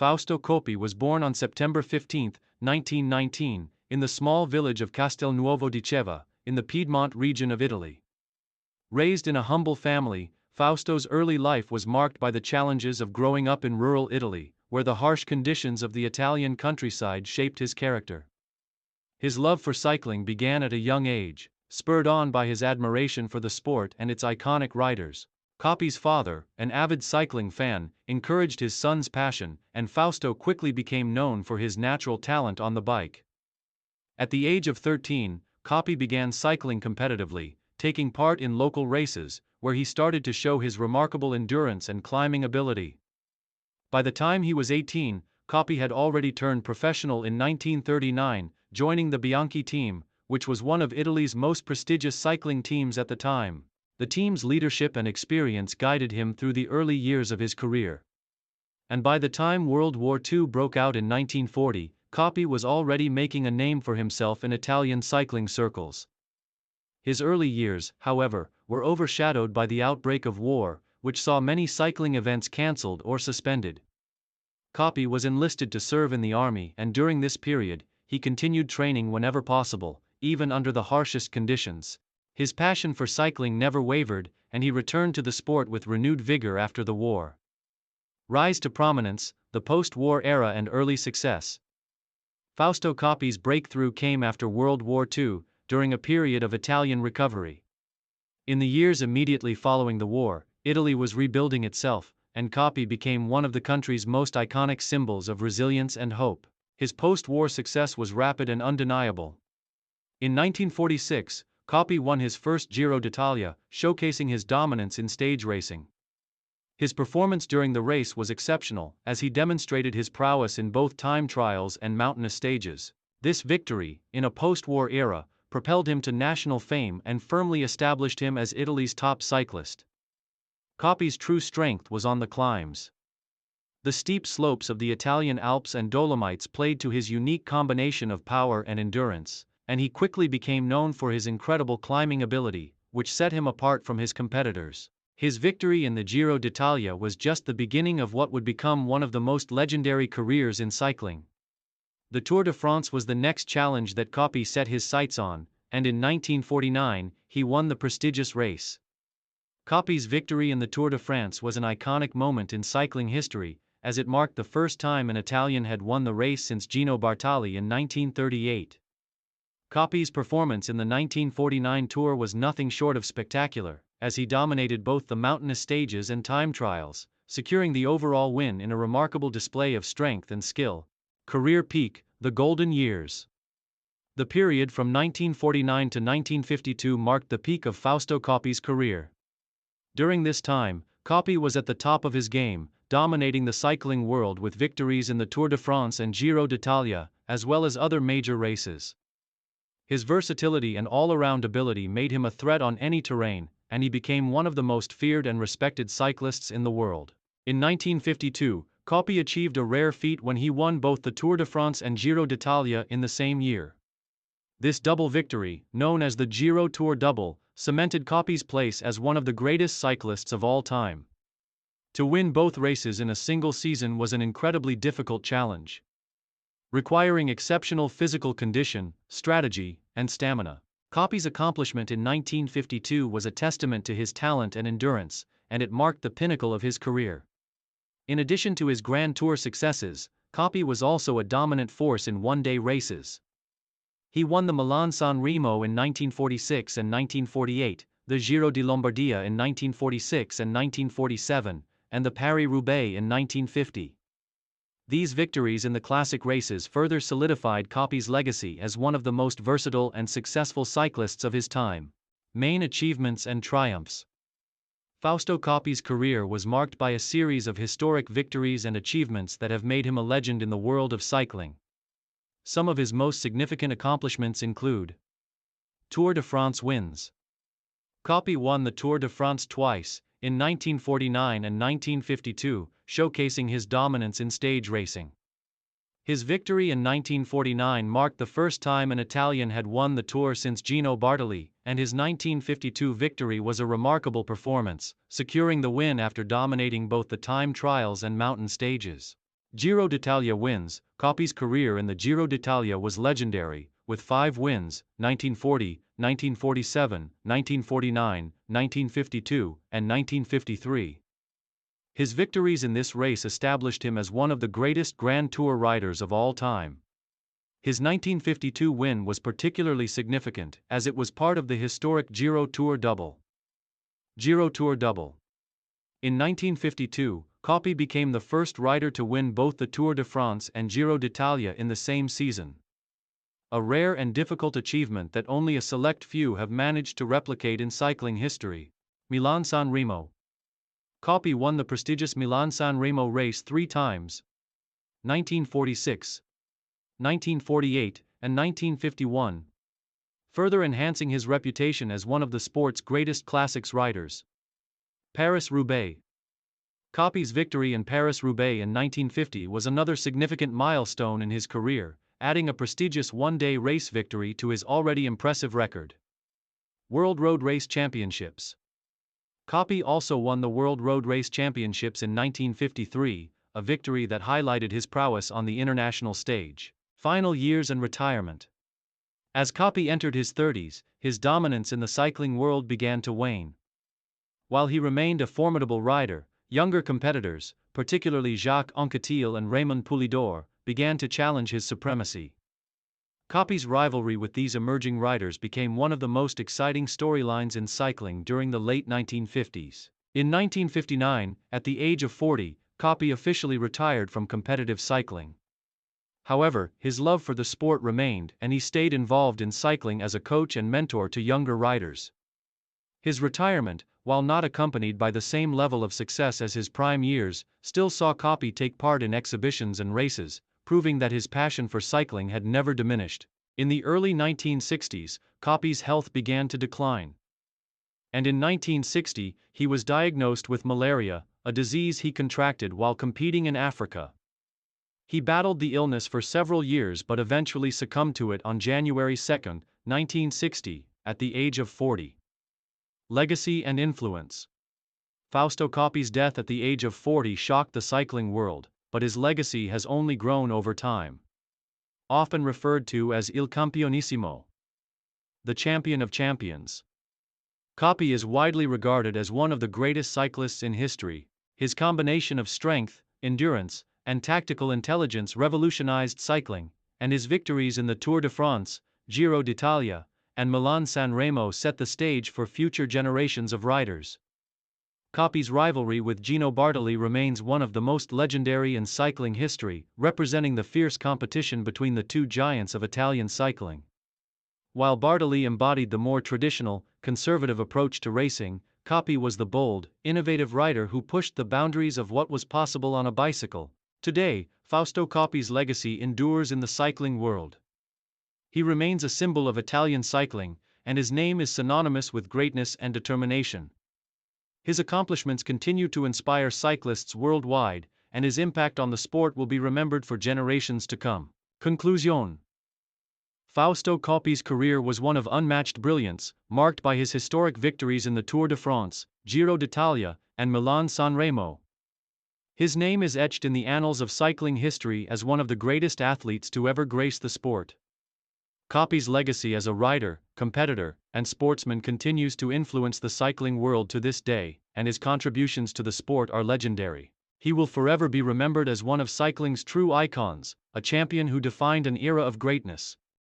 Fausto Coppi was born on September 15, 1919, in the small village of Castelnuovo di Ceva, in the Piedmont region of Italy. Raised in a humble family, Fausto's early life was marked by the challenges of growing up in rural Italy, where the harsh conditions of the Italian countryside shaped his character. His love for cycling began at a young age, spurred on by his admiration for the sport and its iconic riders. Coppi's father, an avid cycling fan, encouraged his son's passion, and Fausto quickly became known for his natural talent on the bike. At the age of 13, Coppi began cycling competitively, taking part in local races, where he started to show his remarkable endurance and climbing ability. By the time he was 18, Coppi had already turned professional in 1939, joining the Bianchi team, which was one of Italy's most prestigious cycling teams at the time. The team's leadership and experience guided him through the early years of his career. And by the time World War II broke out in 1940, Coppi was already making a name for himself in Italian cycling circles. His early years, however, were overshadowed by the outbreak of war, which saw many cycling events cancelled or suspended. Coppi was enlisted to serve in the army, and during this period, he continued training whenever possible, even under the harshest conditions. His passion for cycling never wavered, and he returned to the sport with renewed vigor after the war. Rise to prominence, the post-war era and early success. Fausto Coppi's breakthrough came after World War II, during a period of Italian recovery. In the years immediately following the war, Italy was rebuilding itself, and Coppi became one of the country's most iconic symbols of resilience and hope. His post-war success was rapid and undeniable. In 1946, Coppi won his first Giro d'Italia, showcasing his dominance in stage racing. His performance during the race was exceptional, as he demonstrated his prowess in both time trials and mountainous stages. This victory, in a post-war era, propelled him to national fame and firmly established him as Italy's top cyclist. Coppi's true strength was on the climbs. The steep slopes of the Italian Alps and Dolomites played to his unique combination of power and endurance, and he quickly became known for his incredible climbing ability, which set him apart from his competitors. His victory in the Giro d'Italia was just the beginning of what would become one of the most legendary careers in cycling. The Tour de France was the next challenge that Coppi set his sights on, and in 1949, he won the prestigious race. Coppi's victory in the Tour de France was an iconic moment in cycling history, as it marked the first time an Italian had won the race since Gino Bartali in 1938. Coppi's performance in the 1949 Tour was nothing short of spectacular, as he dominated both the mountainous stages and time trials, securing the overall win in a remarkable display of strength and skill. Career peak, the golden years. The period from 1949 to 1952 marked the peak of Fausto Coppi's career. During this time, Coppi was at the top of his game, dominating the cycling world with victories in the Tour de France and Giro d'Italia, as well as other major races. His versatility and all-around ability made him a threat on any terrain, and he became one of the most feared and respected cyclists in the world. In 1952, Coppi achieved a rare feat when he won both the Tour de France and Giro d'Italia in the same year. This double victory, known as the Giro Tour Double, cemented Coppi's place as one of the greatest cyclists of all time. To win both races in a single season was an incredibly difficult challenge, requiring exceptional physical condition, strategy, and stamina. Coppi's accomplishment in 1952 was a testament to his talent and endurance, and it marked the pinnacle of his career. In addition to his Grand Tour successes, Coppi was also a dominant force in one-day races. He won the Milan-San Remo in 1946 and 1948, the Giro di Lombardia in 1946 and 1947, and the Paris-Roubaix in 1950. These victories in the classic races further solidified Coppi's legacy as one of the most versatile and successful cyclists of his time. Main achievements and triumphs. Fausto Coppi's career was marked by a series of historic victories and achievements that have made him a legend in the world of cycling. Some of his most significant accomplishments include Tour de France wins. Coppi won the Tour de France twice, in 1949 and 1952, showcasing his dominance in stage racing. His victory in 1949 marked the first time an Italian had won the Tour since Gino Bartali, and his 1952 victory was a remarkable performance, securing the win after dominating both the time trials and mountain stages. Giro d'Italia wins. Coppi's career in the Giro d'Italia was legendary, with 5 wins, 1940, 1947, 1949, 1952, and 1953. His victories in this race established him as one of the greatest Grand Tour riders of all time. His 1952 win was particularly significant, as it was part of the historic Giro Tour double. Giro Tour double. In 1952, Coppi became the first rider to win both the Tour de France and Giro d'Italia in the same season. A rare and difficult achievement that only a select few have managed to replicate in cycling history. Milan-San Remo. Coppi won the prestigious Milan-San Remo race 3 times: 1946, 1948, and 1951, further enhancing his reputation as one of the sport's greatest classics riders. Paris-Roubaix. Coppi's victory in Paris-Roubaix in 1950 was another significant milestone in his career, adding a prestigious one-day race victory to his already impressive record. World Road Race Championships. Coppi also won the World Road Race Championships in 1953, a victory that highlighted his prowess on the international stage. Final years and retirement. As Coppi entered his 30s, his dominance in the cycling world began to wane. While he remained a formidable rider, younger competitors, particularly Jacques Anquetil and Raymond Poulidor, began to challenge his supremacy. Coppi's rivalry with these emerging riders became one of the most exciting storylines in cycling during the late 1950s. In 1959, at the age of 40, Coppi officially retired from competitive cycling. However, his love for the sport remained, and he stayed involved in cycling as a coach and mentor to younger riders. His retirement, while not accompanied by the same level of success as his prime years, still saw Coppi take part in exhibitions and races, proving that his passion for cycling had never diminished. In the early 1960s, Coppi's health began to decline. And in 1960, he was diagnosed with malaria, a disease he contracted while competing in Africa. He battled the illness for several years but eventually succumbed to it on January 2, 1960, at the age of 40. Legacy and influence. Fausto Coppi's death at the age of 40 shocked the cycling world, but his legacy has only grown over time. Often referred to as Il Campionissimo, the champion of champions, Coppi is widely regarded as one of the greatest cyclists in history. His combination of strength, endurance, and tactical intelligence revolutionized cycling, and his victories in the Tour de France, Giro d'Italia, and Milan-San Remo set the stage for future generations of riders. Coppi's rivalry with Gino Bartali remains one of the most legendary in cycling history, representing the fierce competition between the two giants of Italian cycling. While Bartali embodied the more traditional, conservative approach to racing, Coppi was the bold, innovative rider who pushed the boundaries of what was possible on a bicycle. Today, Fausto Coppi's legacy endures in the cycling world. He remains a symbol of Italian cycling, and his name is synonymous with greatness and determination. His accomplishments continue to inspire cyclists worldwide, and his impact on the sport will be remembered for generations to come. Conclusion. Fausto Coppi's career was one of unmatched brilliance, marked by his historic victories in the Tour de France, Giro d'Italia, and Milan-San Remo. His name is etched in the annals of cycling history as one of the greatest athletes to ever grace the sport. Coppi's legacy as a rider, competitor, and sportsman continues to influence the cycling world to this day, and his contributions to the sport are legendary. He will forever be remembered as one of cycling's true icons, a champion who defined an era of greatness.